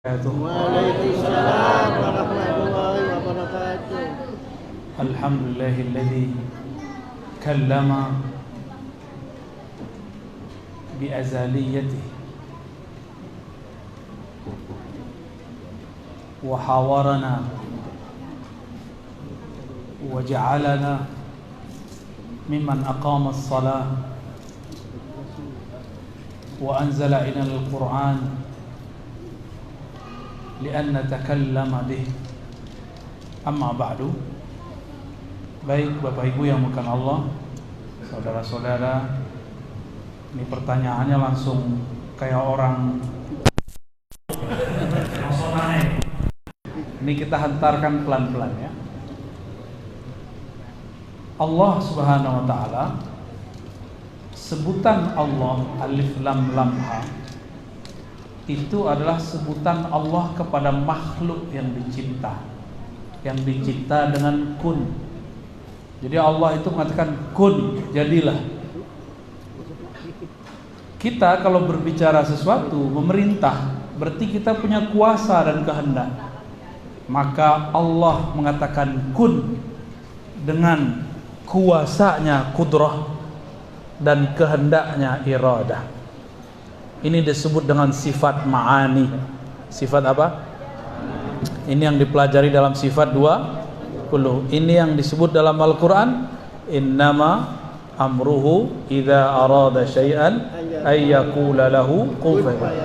Waalaikumsalam warahmatullahi wabarakatuh. Alhamdulillahilladzi kallama biazaliyatihi wa hawarana wa ja'alana mimman aqama as-salah wa anzala ilana al-Qur'an lian natakallama bih. Amma ba'du. Baik Bapak Ibu yang bukan Allah, saudara-saudara, ini pertanyaannya langsung kayak orang langsung naik. Ini kita hantarkan pelan-pelan ya. Allah Subhanahu wa taala, sebutan Allah alif lam lam ha itu adalah sebutan Allah kepada makhluk yang dicipta dengan kun. Jadi Allah itu mengatakan kun, jadilah. Kita kalau berbicara sesuatu, memerintah, berarti kita punya kuasa dan kehendak. Maka Allah mengatakan kun dengan kuasanya kudrah dan kehendaknya iradah. Ini disebut dengan sifat ma'ani. Sifat apa? Ini yang dipelajari dalam sifat 20. Ini yang disebut dalam Al-Quran, innama amruhu idza arada syai'an ay yaqula lahu kun fayakun.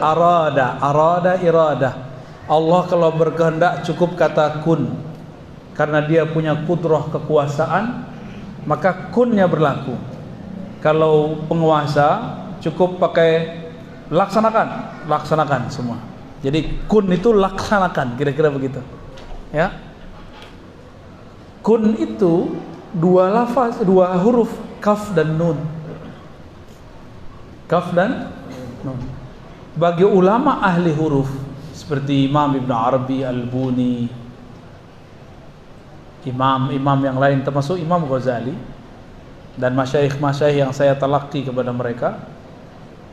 Arada iradah. Allah kalau berkehendak cukup kata kun. Karena dia punya kudrah kekuasaan, maka kunnya berlaku. Kalau penguasa cukup pakai laksanakan semua. Jadi kun itu laksanakan, kira-kira begitu. Ya. Kun itu dua lafaz, dua huruf, kaf dan nun. Kaf dan nun. Bagi ulama ahli huruf seperti Imam Ibn Arabi Al-Buni, imam yang lain termasuk Imam Ghazali dan masyayikh yang saya talaqi kepada mereka,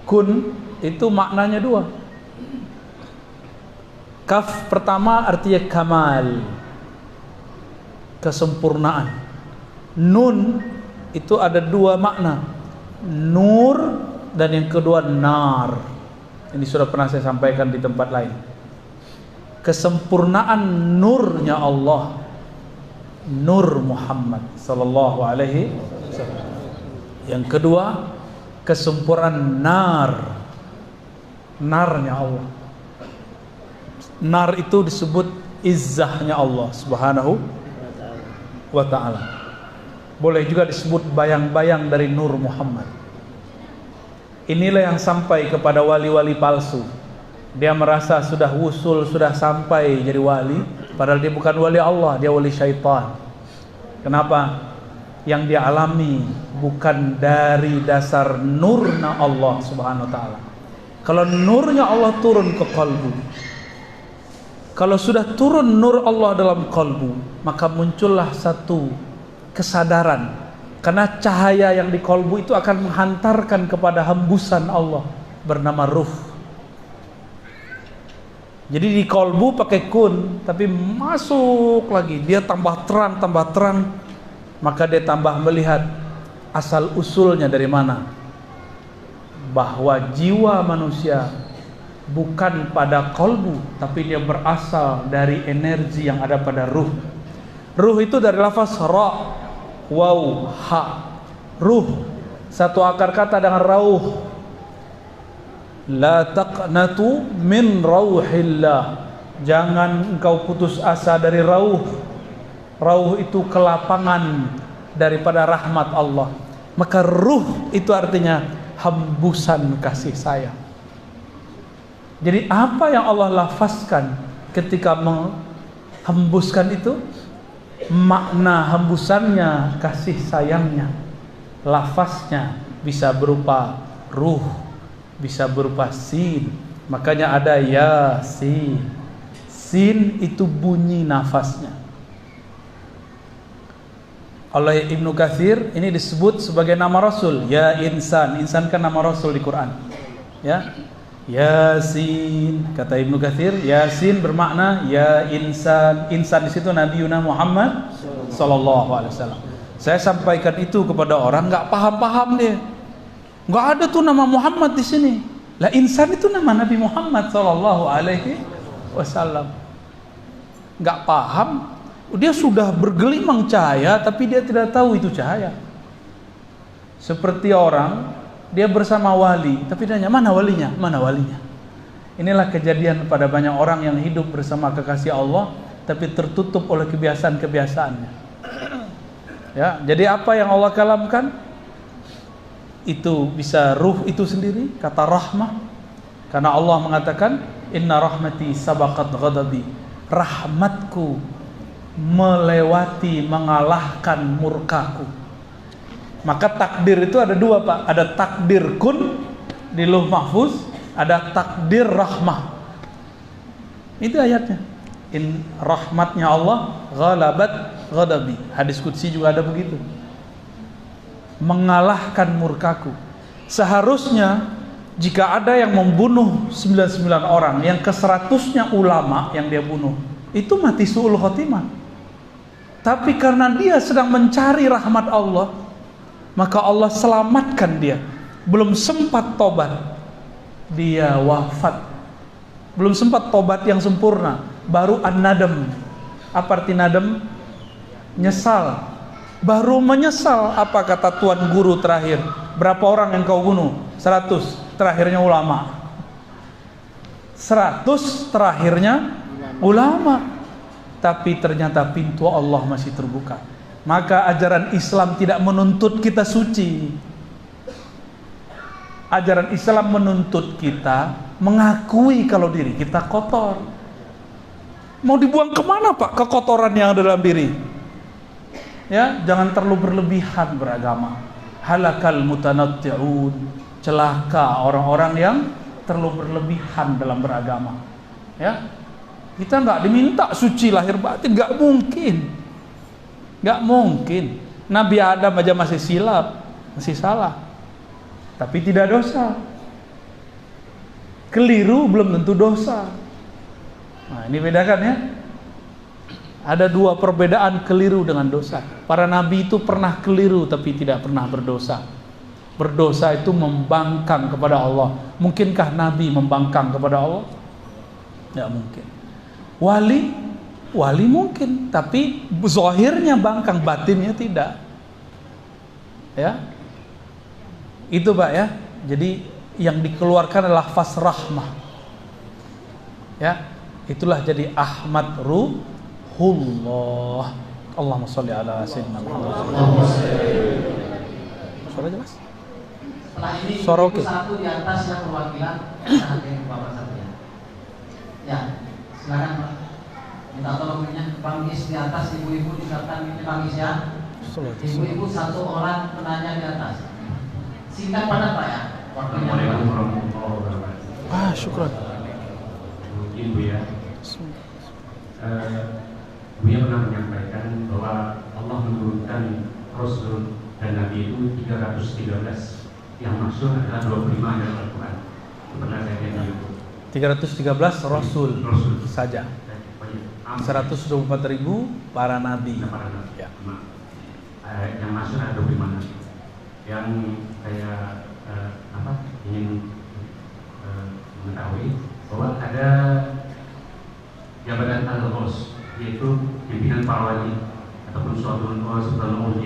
kun itu maknanya dua. Kaf pertama artinya kamal, kesempurnaan. Nun itu ada dua makna, nur dan yang kedua nar. Ini sudah pernah saya sampaikan di tempat lain. Kesempurnaan nurnya Allah, nur Muhammad sallallahu alaihi wasallam. Yang kedua kesempurnaan narnya Allah. Nar itu disebut izzahnya Allah Subhanahu wa ta'ala. Boleh juga disebut bayang-bayang dari nur Muhammad. Inilah yang sampai kepada wali-wali palsu. Dia merasa sudah wusul, sudah sampai jadi wali, padahal dia bukan wali Allah, dia wali syaitan. Kenapa? Yang dia alami bukan dari dasar nurnya Allah Subhanahu wa ta'ala. Kalau nurnya Allah turun ke kalbu, kalau sudah turun nur Allah dalam kalbu, maka muncullah satu kesadaran. Karena cahaya yang di kalbu itu akan menghantarkan kepada hembusan Allah bernama ruh. Jadi di kalbu pakai kun, tapi masuk lagi, dia tambah terang, maka dia tambah melihat asal usulnya dari mana. Bahwa jiwa manusia bukan pada kalbu, tapi dia berasal dari energi yang ada pada ruh. Ruh itu dari lafaz ra, waw, ha. Ruh, satu akar kata dengan rauh. La taqnatu min rauhillah. Jangan engkau putus asa dari rauh. Rauh itu kelapangan daripada rahmat Allah. Maka ruh itu artinya hembusan kasih sayang. Jadi apa yang Allah lafazkan ketika menghembuskan itu? Makna hembusannya kasih sayangnya. Lafaznya bisa berupa ruh, bisa berupa sin. Makanya ada yasin. Sin itu bunyi nafasnya. Oleh Ibnu Katsir ini disebut sebagai nama Rasul. Ya insan, insan kan nama Rasul di Quran. Ya. Yasin, kata Ibnu Katsir, Yasin bermakna ya insan. Insan di situ Nabi Muhammad sallallahu alaihi wasallam. Saya sampaikan itu kepada orang nggak paham-paham dia. Nggak ada tuh nama Muhammad di sini. Lah insan itu nama Nabi Muhammad sallallahu alaihi wasallam. Nggak paham, dia sudah bergelimang cahaya tapi dia tidak tahu itu cahaya. Seperti orang dia bersama wali, tapi dia tanya, mana walinya? Mana walinya? Inilah kejadian pada banyak orang yang hidup bersama kekasih Allah, tapi tertutup oleh kebiasaan-kebiasaannya. Ya, jadi apa yang Allah kalamkan, itu bisa ruh itu sendiri, kata rahmah. Karena Allah mengatakan, Inna rahmati sabaqat ghadabi. Rahmatku melewati, mengalahkan murkaku. Maka takdir itu ada dua, Pak. Ada takdir kun di Lauh Mahfuz, ada takdir rahmah. Itu ayatnya. In rahmatnya Allah ghalabat ghadabi. Hadis qudsi juga ada begitu. Mengalahkan murkaku. Seharusnya jika ada yang membunuh 99 orang, yang ke-100-nya ulama yang dia bunuh, itu mati su'ul khotimah. Tapi karena dia sedang mencari rahmat Allah, maka Allah selamatkan dia. Belum sempat tobat, dia wafat. Belum sempat tobat yang sempurna, baru an-nadam. Apa arti nadam? Nyesal. Baru menyesal. Apa kata tuan guru terakhir? Berapa orang yang kau bunuh? 100. Terakhirnya ulama. 100 terakhirnya ulama. Tapi ternyata pintu Allah masih terbuka. Maka ajaran Islam tidak menuntut kita suci. Ajaran Islam menuntut kita mengakui kalau diri kita kotor. Mau dibuang kemana, Pak, kekotoran yang ada dalam diri? Ya, jangan terlalu berlebihan beragama. Halakal mutanatti'un. Celaka orang-orang yang terlalu berlebihan dalam beragama. Ya, kita nggak diminta suci lahir batin, nggak mungkin. Gak mungkin. Nabi Adam aja masih silap, masih salah, tapi tidak dosa. Keliru belum tentu dosa. Nah, ini bedakan ya. Ada dua perbedaan keliru dengan dosa. Para nabi itu pernah keliru tapi tidak pernah berdosa. Berdosa itu membangkang kepada Allah. Mungkinkah nabi membangkang kepada Allah? Tidak mungkin. Wali mungkin, tapi zahirnya bangkang, batinnya tidak. Ya, itu Pak ya. Jadi yang dikeluarkan adalah lafaz rahmah. Ya, itulah jadi Ahmad Ruhullah. Allahumma sholli ala sayyidina Muhammad. Suara jelas? Setelah ini Suara oke. Satu di atas yang perwakilan yang Bapak Satria. Ya, silakan Pak. Minta tolongnya Bangis di atas, ibu-ibu silakan ini Bangis ya. Ibu-ibu satu orang penanya di atas. Singkat padat Pak ya. Assalamualaikum warahmatullahi wabarakatuh. Syukran. Mungkin Bu ya. Buya pernah menyampaikan bahwa Allah menurunkan Rasul dan Nabi itu 313. Yang maksud adalah 25 dalam Al-Quran. Pernah saya lihat di YouTube. 313 Rasul saja. 124.000 para nabi. Ya. Yang masuk ada 25 nabi. Yang saya ingin mengetahui bahwa ada jabatan al-Ghaus, yaitu pimpinan para wali ataupun suatu ulama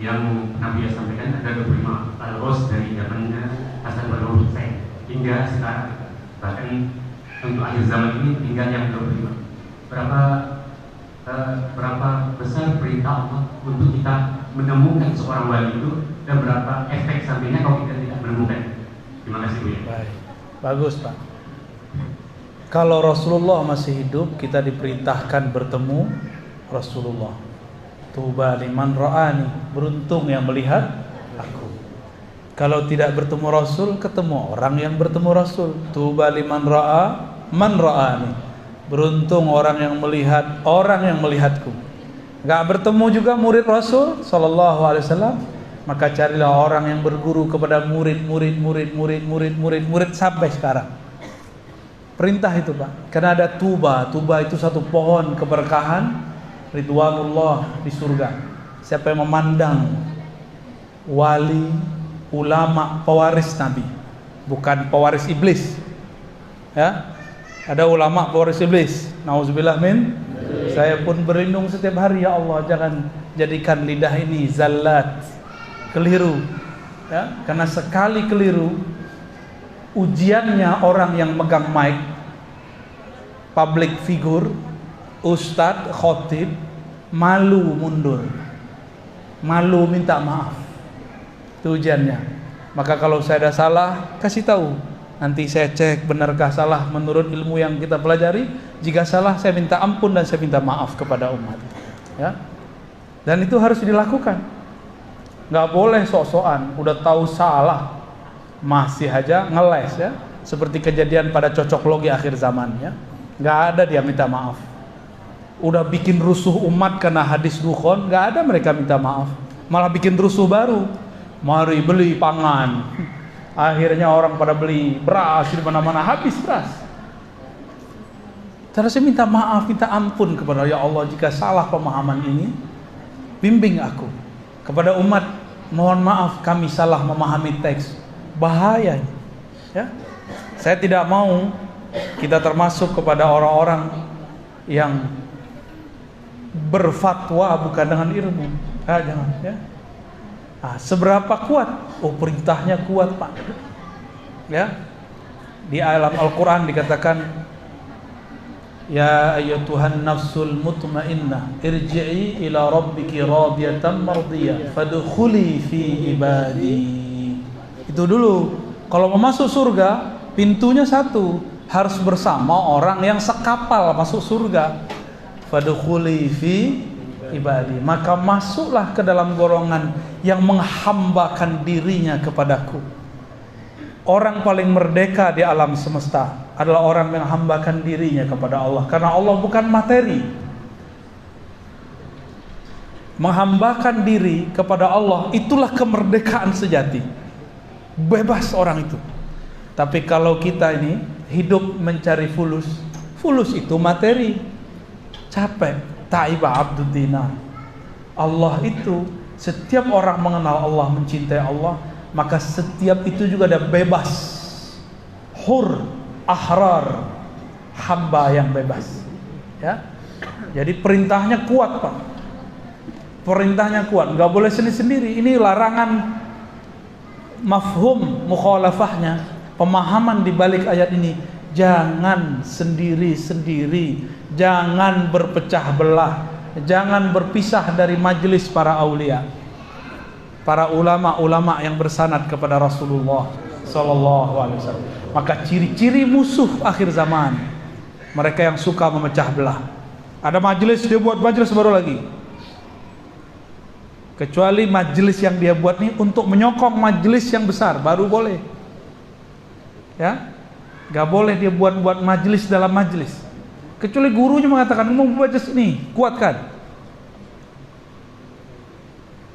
yang Nabi sampaikan ada 25 al-Ghaus dari zamannya Hasan bin Hussein hingga sekarang, bahkan untuk akhir zaman ini tinggal yang 25. Berapa besar perintah Allah untuk kita menemukan seorang wali itu, dan berapa efek sampingnya kalau kita tidak menemukan. Terima kasih Bu ya. Baik. Bagus Pak. Kalau Rasulullah masih hidup, kita diperintahkan bertemu Rasulullah. Tuba liman ra'ani, beruntung yang melihat aku. Kalau tidak bertemu Rasul, ketemu orang yang bertemu Rasul. Tuba liman ra'a man ra'ani, beruntung orang yang melihat orang yang melihatku. Gak bertemu juga murid Rasul sallallahu alaihi wasallam, maka carilah orang yang berguru kepada murid sampai sekarang. Perintah itu Pak. Karena ada tuba. Tuba itu satu pohon keberkahan, ridwanullah di surga. Siapa yang memandang wali, ulama, pewaris Nabi, bukan pewaris iblis. Ya. Ada ulama pewaris iblis. Nauzubillah min. Saya pun berlindung setiap hari, ya Allah, jangan jadikan lidah ini zallat, keliru. Ya, karena sekali keliru, ujiannya orang yang megang mic, public figure, ustadz, khotib, malu mundur, malu minta maaf. Itu ujiannya. Maka kalau saya ada salah, kasih tahu. Nanti saya cek benarkah salah menurut ilmu yang kita pelajari. Jika salah, saya minta ampun dan saya minta maaf kepada umat. Ya, dan itu harus dilakukan. Nggak boleh sok-sokan, udah tahu salah masih aja ngeles ya. Seperti kejadian pada cocok logi akhir zaman ya. Nggak ada dia minta maaf. Udah bikin rusuh umat karena hadis dukhon, nggak ada mereka minta maaf. Malah bikin rusuh baru. Mari beli pangan. Akhirnya orang pada beli beras di mana-mana, habis beras. Terus saya minta maaf, minta ampun kepada ya Allah jika salah pemahaman ini. Bimbing aku. Kepada umat, mohon maaf kami salah memahami teks. Bahaya. Ya. Saya tidak mau kita termasuk kepada orang-orang yang berfatwa bukan dengan ilmu. Jangan ya. Seberapa kuat? Oh, perintahnya kuat Pak. Ya, di alam Al-Quran dikatakan, ya ayyatuhan nafsul mutmainnah irji'i ila rabbiki radiyatan mardiyah fadkhuli fi ibadi. Itu dulu. Kalau mau masuk surga, pintunya satu, harus bersama orang yang sekapal masuk surga. Fadkhuli fi ibadi, maka masuklah ke dalam golongan yang menghambakan dirinya kepadaku. Orang paling merdeka di alam semesta adalah orang yang menghambakan dirinya kepada Allah, karena Allah bukan materi. Menghambakan diri kepada Allah, itulah kemerdekaan sejati. Bebas orang itu. Tapi kalau kita ini hidup mencari fulus, fulus itu materi, capek. Ta'iba abdud dinar. Allah itu, setiap orang mengenal Allah, mencintai Allah, maka setiap itu juga ada bebas. Hur, ahrar, hamba yang bebas. Ya. Jadi perintahnya kuat Pak. Perintahnya kuat, nggak boleh sendiri-sendiri. Ini larangan mafhum mukhalafahnya, pemahaman di balik ayat ini. Jangan sendiri-sendiri, jangan berpecah belah, jangan berpisah dari majelis para aulia, para ulama-ulama yang bersanad kepada Rasulullah sallallahu alaihi wasallam. Maka ciri-ciri musuh akhir zaman, mereka yang suka memecah belah. Ada majelis, dia buat majelis baru lagi. Kecuali majelis yang dia buat ini untuk menyokong majelis yang besar, baru boleh. Ya. Gak boleh dia buat majelis dalam majelis. Kecuali gurunya mengatakan, mau majelis ini, kuatkan.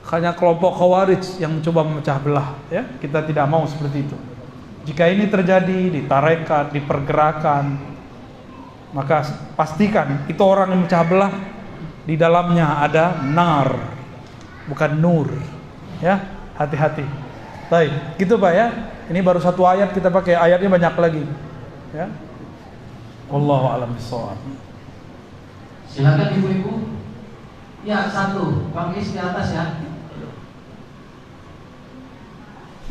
Hanya kelompok khawarij yang mencoba memecah belah. Ya, kita tidak mau seperti itu. Jika ini terjadi di tarekat, di pergerakan, maka pastikan itu orang yang memecah belah, di dalamnya ada nar, bukan nur. Ya, hati-hati. Baik, gitu Pak ya. Ini baru satu ayat kita pakai, ayatnya banyak lagi. Ya. Wallahu a'lam bishawab. Silakan ibu-ibu. Ya, satu, Bang Is di atas ya.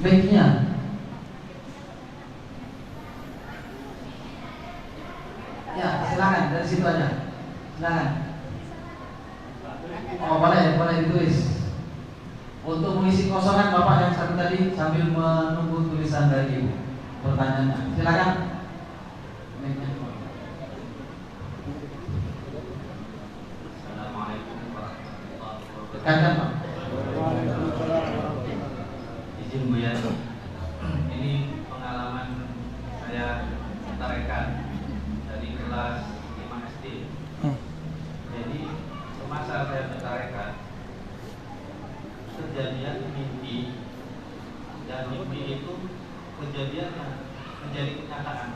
Baiknya. Ya, silakan dari situ aja. Silakan. Oh, boleh ditulis. Untuk mengisi kosongan Bapak yang satu tadi sambil menunggu tulisan dari Ibu pertanyaannya. Silakan. Assalamualaikum warahmatullahi wabarakatuh. Tekankan Pak. Izin Bu ya. Ini pengalaman saya tarekat dari kelas 5 SD. Jadi semasa saya bertarekat, kejadian mimpi, dan mimpi itu kejadian yang menjadi kenyataan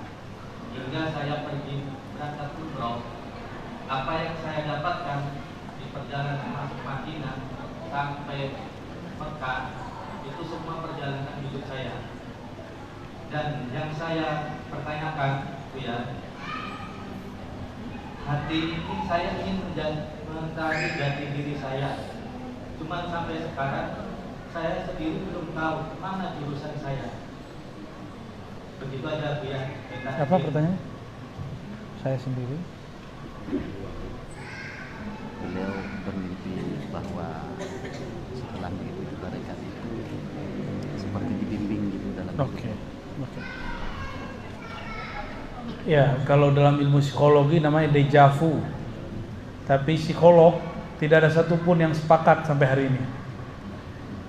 hingga saya saya pertanyakan, Bu ya, hati ini saya ingin mencari jati diri saya. Cuman sampai sekarang saya sendiri belum tahu mana jurusan saya. Begitu aja Bu ya. Apa pertanyaannya? Saya sendiri. Beliau bermimpi bahwa setelah mengikuti tarekat itu seperti dibimbing gitu dalam Oke. Ya, kalau dalam ilmu psikologi namanya deja vu. Tapi psikolog tidak ada satupun yang sepakat sampai hari ini.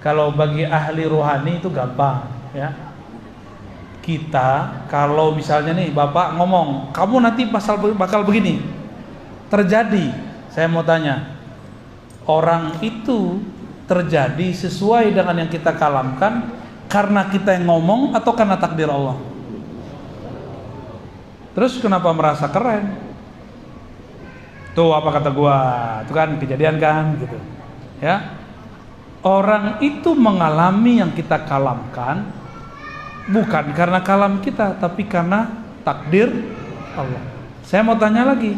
Kalau bagi ahli rohani itu gampang, ya. Kita kalau misalnya nih Bapak ngomong, kamu nanti bakal begini. Terjadi. Saya mau tanya, orang itu terjadi sesuai dengan yang kita kalamkan karena kita yang ngomong atau karena takdir Allah? Terus kenapa merasa keren? Tuh apa kata gua? Itu kan kejadian kan gitu. Ya. Orang itu mengalami yang kita kalamkan bukan karena kalam kita, tapi karena takdir Allah. Saya mau tanya lagi.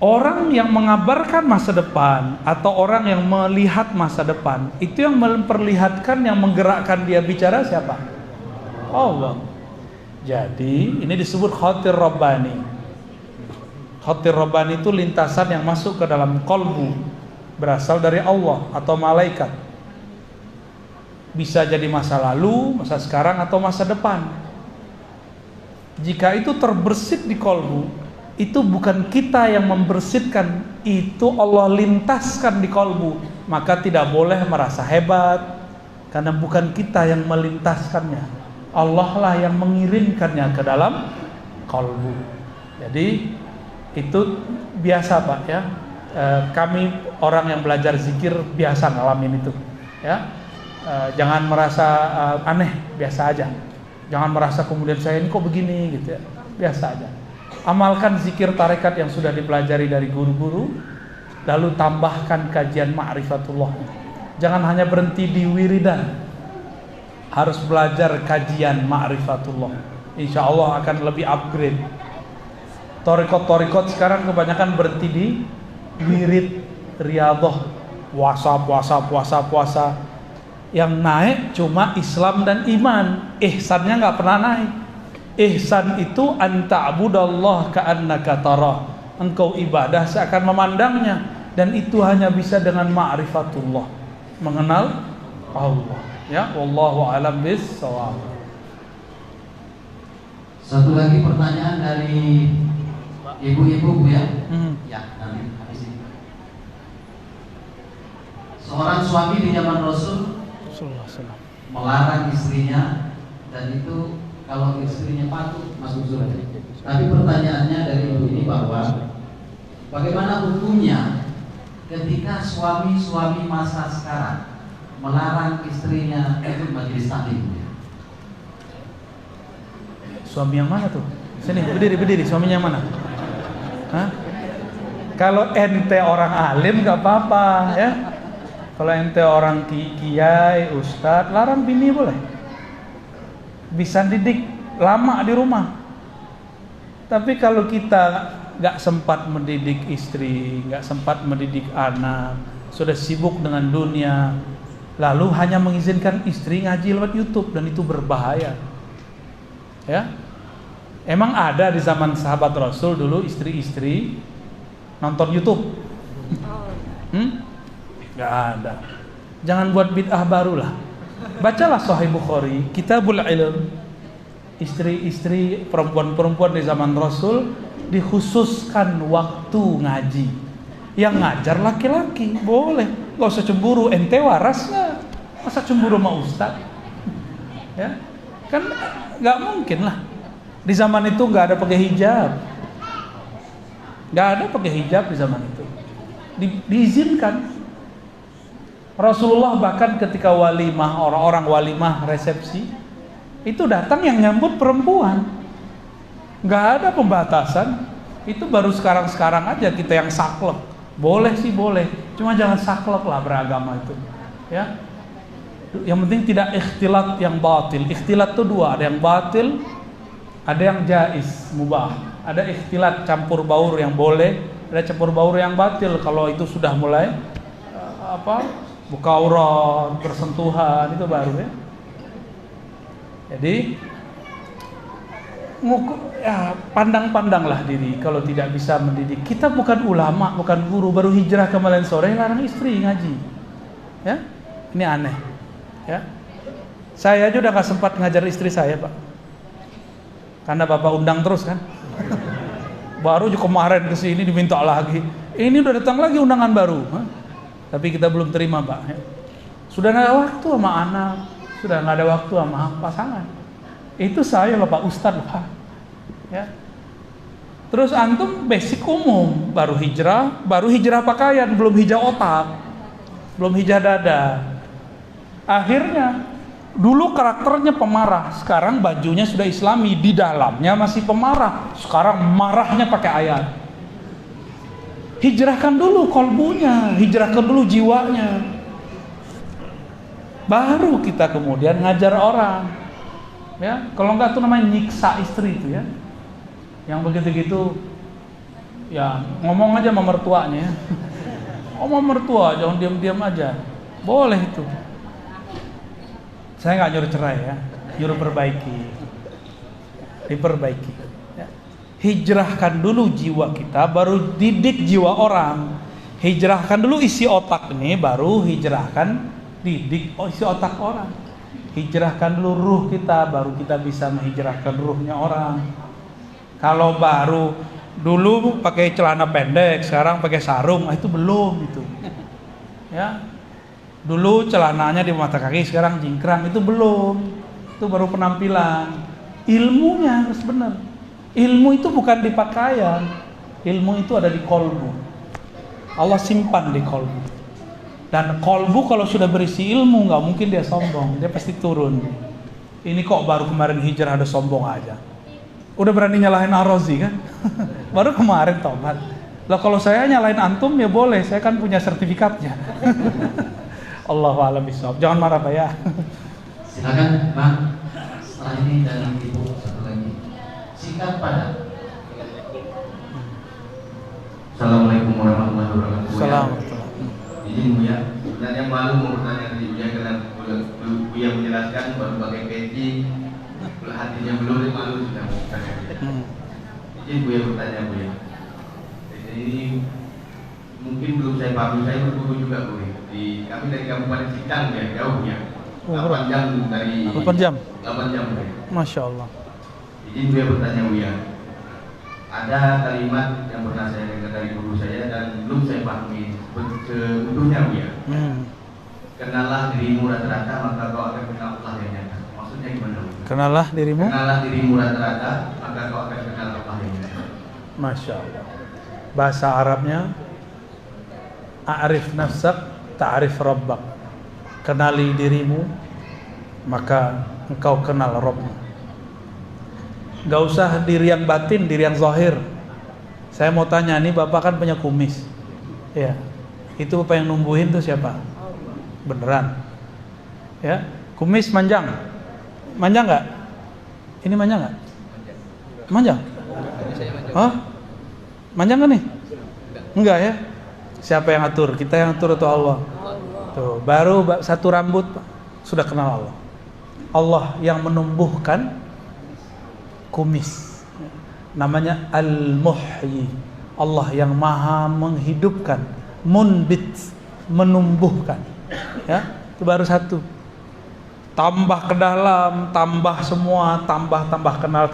Orang yang mengabarkan masa depan atau orang yang melihat masa depan, itu yang memperlihatkan, yang menggerakkan dia bicara siapa? Allah. Jadi ini disebut khatir rabbani. Khatir rabbani itu lintasan yang masuk ke dalam qalbu, berasal dari Allah atau malaikat. Bisa jadi masa lalu, masa sekarang, atau masa depan. Jika itu terbersit di qalbu, itu bukan kita yang membersihkan, itu Allah lintaskan di qalbu. Maka tidak boleh merasa hebat, karena bukan kita yang melintaskannya, Allah lah yang mengirimkannya ke dalam qalbu. Jadi itu biasa Pak ya. Kami orang yang belajar zikir biasa ngalamin itu ya. Jangan merasa aneh, biasa aja. Jangan merasa kemudian saya ini kok begini gitu ya. Biasa aja. Amalkan zikir tarekat yang sudah dipelajari dari guru-guru, lalu tambahkan kajian ma'rifatullah. Jangan hanya berhenti di wiridan, harus belajar kajian ma'rifatullah. Insya Allah akan lebih upgrade. Torikot sekarang kebanyakan berhenti di wirid, riyadhah, puasa. Yang naik cuma Islam dan iman, ihsannya nggak pernah naik. Ihsan itu anta'budallah ka'annaka tarah. Engkau ibadah seakan memandangnya, dan itu hanya bisa dengan ma'rifatullah, mengenal Allah. Ya, wallahu a'lam bis-shawab. Satu lagi pertanyaan dari ibu-ibu Bu ya. Ya, nanti habis ini. Seorang suami di zaman Rasul melarang istrinya, dan itu kalau istrinya patuh masuk surga. Tapi pertanyaannya dari ibu ini bahwa bagaimana hukumnya ketika suami-suami masa sekarang melarang istrinya ikut majelis taklim? Suami yang mana tuh? Sini berdiri, suaminya yang mana? Hah? Kalau ente orang alim nggak apa-apa ya. Kalau ente orang kiai, ustadz, larang bini boleh. Bisa didik lama di rumah. Tapi kalau kita nggak sempat mendidik istri, nggak sempat mendidik anak, sudah sibuk dengan dunia, lalu hanya mengizinkan istri ngaji lewat YouTube, dan itu berbahaya. Ya, emang ada di zaman sahabat Rasul dulu istri-istri nonton YouTube? Nggak ada. Jangan buat bid'ah barulah. Bacalah Sahih Bukhari, Kitabul Ilm. Istri-istri, perempuan-perempuan di zaman Rasul dikhususkan waktu ngaji. Yang ngajar laki-laki, boleh. Gak usah cemburu, ente waras nggak? Masa cemburu sama ustaz? Ya, kan nggak mungkin lah. Di zaman itu nggak ada pakai hijab. Nggak ada pakai hijab di zaman itu. Diizinkan. Rasulullah bahkan ketika walimah, orang-orang walimah resepsi, itu datang yang nyambut perempuan. Nggak ada pembatasan. Itu baru sekarang-sekarang aja kita yang saklek. Boleh sih boleh, cuma jangan saklek lah beragama itu. Ya. Yang penting tidak ikhtilat yang batil. Ikhtilat itu dua, ada yang batil, ada yang jaiz, mubah. Ada ikhtilat campur baur yang boleh, ada campur baur yang batil. Kalau itu sudah mulai buka aurat, bersentuhan, itu baru ya. Jadi pandang-pandanglah diri kalau tidak bisa mendidik. Kita bukan ulama, bukan guru, baru hijrah kemarin sore larang istri ngaji. Ya? Ini aneh. Ya. Saya aja udah gak sempat ngajar istri saya, Pak. Karena Bapak undang terus kan. Baru kemarin kesini diminta lagi. Ini udah datang lagi undangan baru. Tapi kita belum terima, Pak. Ya. Sudah gak ada waktu sama anak, sudah gak ada waktu sama pasangan. Itu saya loh Pak Ustadz, Pak. Ya. Terus antum basic umum, baru hijrah pakaian, belum hijrah otak, belum hijrah dada. Akhirnya dulu karakternya pemarah, sekarang bajunya sudah islami, di dalamnya masih pemarah. Sekarang marahnya pakai ayat. Hijrahkan dulu kolbunya, hijrahkan dulu jiwanya. Baru kita kemudian ngajar orang. Ya, kalau enggak tuh namanya nyiksa istri itu ya. Yang begitu-gitu ya ngomong aja sama mertuanya ya. Ngomong mertua, jangan diam-diam aja. Boleh itu. Saya nggak nyuruh cerai ya, nyuruh diperbaiki. Ya. Hijrahkan dulu jiwa kita, baru didik jiwa orang. Hijrahkan dulu isi otak ini, baru didik isi otak orang. Hijrahkan dulu ruh kita, baru kita bisa menghijrahkan ruhnya orang. Kalau baru dulu pakai celana pendek, sekarang pakai sarung, itu belum itu. Ya. Dulu celananya di mata kaki, sekarang jingkrang, itu belum. Itu baru penampilan. Ilmunya harus benar. Ilmu itu bukan di pakaian. Ilmu itu ada di kolbu. Allah simpan di kolbu. Dan kolbu kalau sudah berisi ilmu, nggak mungkin dia sombong. Dia pasti turun. Ini kok baru kemarin hijrah ada sombong aja. Udah berani nyalahin Ar-Razi kan? Baru kemarin tobat. Lah kalau saya nyalahin antum ya boleh, saya kan punya sertifikatnya. Allahu a'lam bishawab. Jangan marah Pak ya. Silakan Pak. Setelah ini dari Ibu satu lagi. Singkat padat. Assalamualaikum warahmatullahi wabarakatuh. Assalamualaikum. Izin Buya, sebenarnya malu mau bertanya ke Buya karena Buya menjelaskan baru pakai peci, hatinya belum malu sudah mau bertanya. Izin Buya bertanya Buya. Ini mungkin belum saya pahami, saya berguru juga Buya. Kami dari Kabupaten Sintang ya, jauh ya. 8 jam dari 8 jam. 8 jam ya. Masya Allah. Izin Buya bertanya Buya. Ada kalimat yang pernah saya dengar dari guru saya dan belum saya pahami seutuhnya Buya. Kenalah dirimu rata-rata maka kau akan kenal Allah yang nyata. Maksudnya gimana Buya? Kenalah dirimu. Kenalah dirimu rata-rata maka kau akan kenal Allah yang nyata. Masya Allah. Bahasa Arabnya A'rif nafsak ta'rif rabbak. Kenali dirimu maka engkau kenal Rabbmu. Gak usah diri yang batin, diri yang zahir. Saya mau tanya nih, Bapak kan punya kumis. Ya. Itu Bapak yang numbuhin tuh siapa? Beneran. Ya. Kumis manjang. Manjang enggak? Ini manjang enggak? Manjang? Hah? Manjang kan nih? Enggak ya? Siapa yang atur? Kita yang atur atau Allah? Tuh, baru satu rambut sudah kenal Allah. Allah yang menumbuhkan kumis. Namanya Al-Muhyi. Allah yang maha menghidupkan, munbit, menumbuhkan. Ya, itu baru satu. Tambah ke dalam, tambah semua, tambah kenal.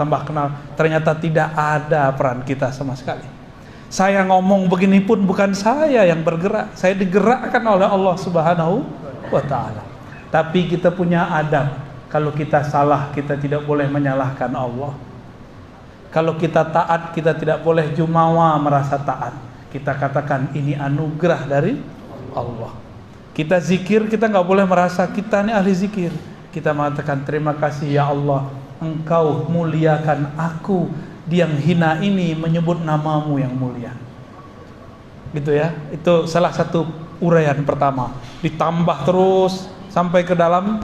Ternyata tidak ada peran kita sama sekali. Saya ngomong begini pun bukan saya yang bergerak, saya digerakkan oleh Allah Subhanahu wa ta'ala. Tapi kita punya adab. Kalau kita salah, kita tidak boleh menyalahkan Allah. Kalau kita taat, kita tidak boleh jumawa merasa taat. Kita katakan ini anugerah dari Allah. Kita zikir, kita nggak boleh merasa kita ini ahli zikir. Kita mengatakan terima kasih ya Allah, Engkau muliakan aku. Yang hina ini menyebut namamu yang mulia. Gitu ya. Itu salah satu uraian pertama. Ditambah terus sampai ke dalam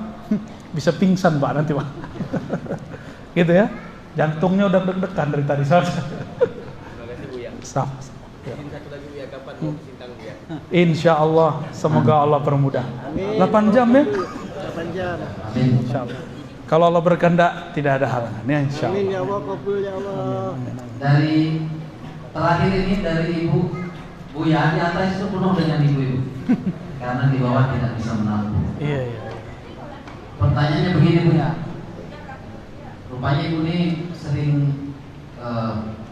bisa pingsan Pak nanti Pak. Gitu ya. Jantungnya udah deg-degan dari tadi soalnya. Terima kasih Bu ya. Sama. Izin satu lagi Bu ya, kapan mau ke Sintang Bu ya? Insya Allah, semoga Allah permudah. Amin. 8 jam ya? 8 jam. Amin. Insya Allah. Kalau Allah berkehendak tidak ada halangan ya insya Amin Allah. ya Allah, kabul ya Allah. Dari terakhir ini dari Ibu Buya, di atas itu penuh dengan ibu-ibu karena di bawah tidak bisa menampung. Iya iya. Pertanyaannya begini Bu ya, rupanya Ibu ini sering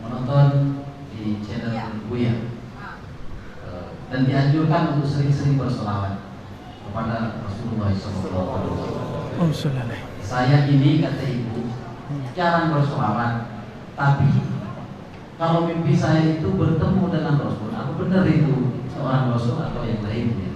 menonton di channel Buya dan dianjurkan untuk sering-sering bersolawat kepada Rasulullah SAW. Saya ini kata Ibu jarang bersolawat, tapi kalau mimpi saya itu bertemu dengan Rasul, aku benar itu seorang Rasul atau yang lainnya?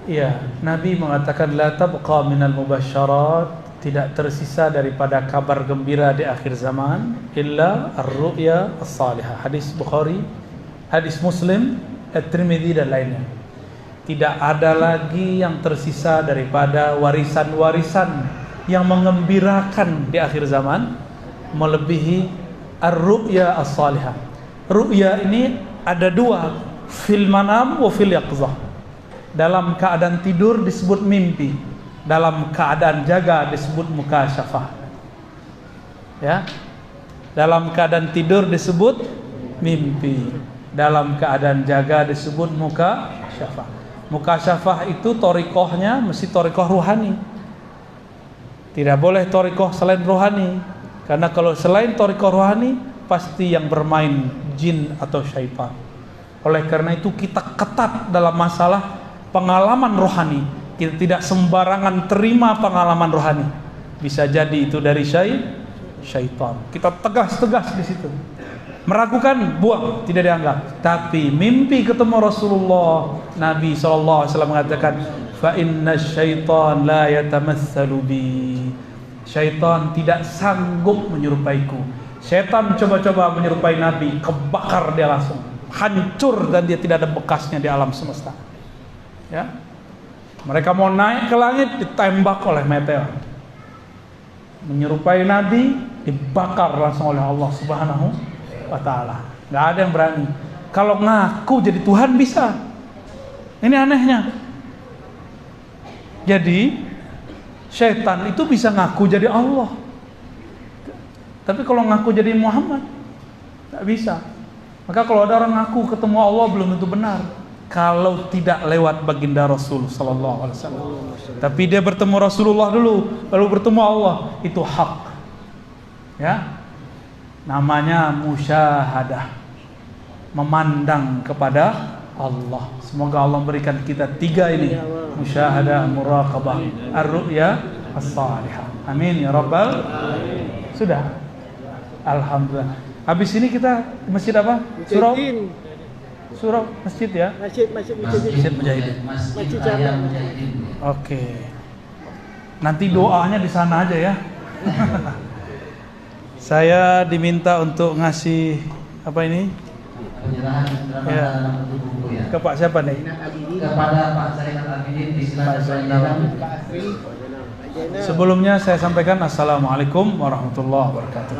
Iya, Nabi mengatakan la tabqa minal mubasyarat, tidak tersisa daripada kabar gembira di akhir zaman illa ar-ru'ya as-salihah. Hadis Bukhari, hadis Muslim, At-Tirmidzi dan lainnya. Tidak ada lagi yang tersisa daripada warisan-warisan yang mengembirakan di akhir zaman melebihi ar-ru'ya as-salihah. Ru'ya ini ada dua, fil manam wa fil yaqzah. Dalam keadaan tidur disebut mimpi, dalam keadaan jaga disebut mukasyafah. Ya. Dalam keadaan tidur disebut mimpi, dalam keadaan jaga disebut mukasyafah. Mukasyafah itu thariqahnya mesti thariqah ruhani. Tidak boleh thariqah selain ruhani. Karena kalau selain thariqah rohani pasti yang bermain jin atau syaitan. Oleh karena itu kita ketat dalam masalah pengalaman rohani. Kita tidak sembarangan terima pengalaman rohani. Bisa jadi itu dari syaitan. Kita tegas-tegas di situ. Meragukan, buang, tidak dianggap. Tapi mimpi ketemu Rasulullah, Nabi SAW mengatakan, fa inna syaitan la yatamatsalu bi. Syaitan tidak sanggup menyerupaiku. Syaitan coba-coba menyerupai Nabi, kebakar dia langsung, hancur dan dia tidak ada bekasnya di alam semesta. Ya, mereka mau naik ke langit ditembak oleh meteor. Menyerupai Nabi dibakar langsung oleh Allah Subhanahu wa Ta'ala. Nggak ada yang berani. Kalau ngaku jadi Tuhan bisa. Ini anehnya. Jadi syaitan itu bisa ngaku jadi Allah, tapi kalau ngaku jadi Muhammad tak bisa. Maka kalau ada orang ngaku ketemu Allah belum tentu benar kalau tidak lewat baginda Rasul sallallahu alaihi wasallam. Tapi dia bertemu Rasulullah dulu lalu bertemu Allah, itu hak. Ya. Namanya musyahadah. Memandang kepada Allah. Semoga Allah memberikan kita tiga ini, musyahadah, muraqabah, ar-ru'ya as-salihah. Amin ya rabbal alamin. Sudah. Alhamdulillah. Habis ini kita masjid apa? Surau masjid ya? Masjid Mujahidin. Masjid Raya Mujahidin. Oke. Nanti doanya di sana aja ya. Saya diminta untuk ngasih apa ini? Penyerahan Ya. buku ya. Ke Pak siapa nih? Kepada Pak Zainal Abidin disilakan Pak Sebelumnya saya sampaikan assalamualaikum warahmatullahi wabarakatuh.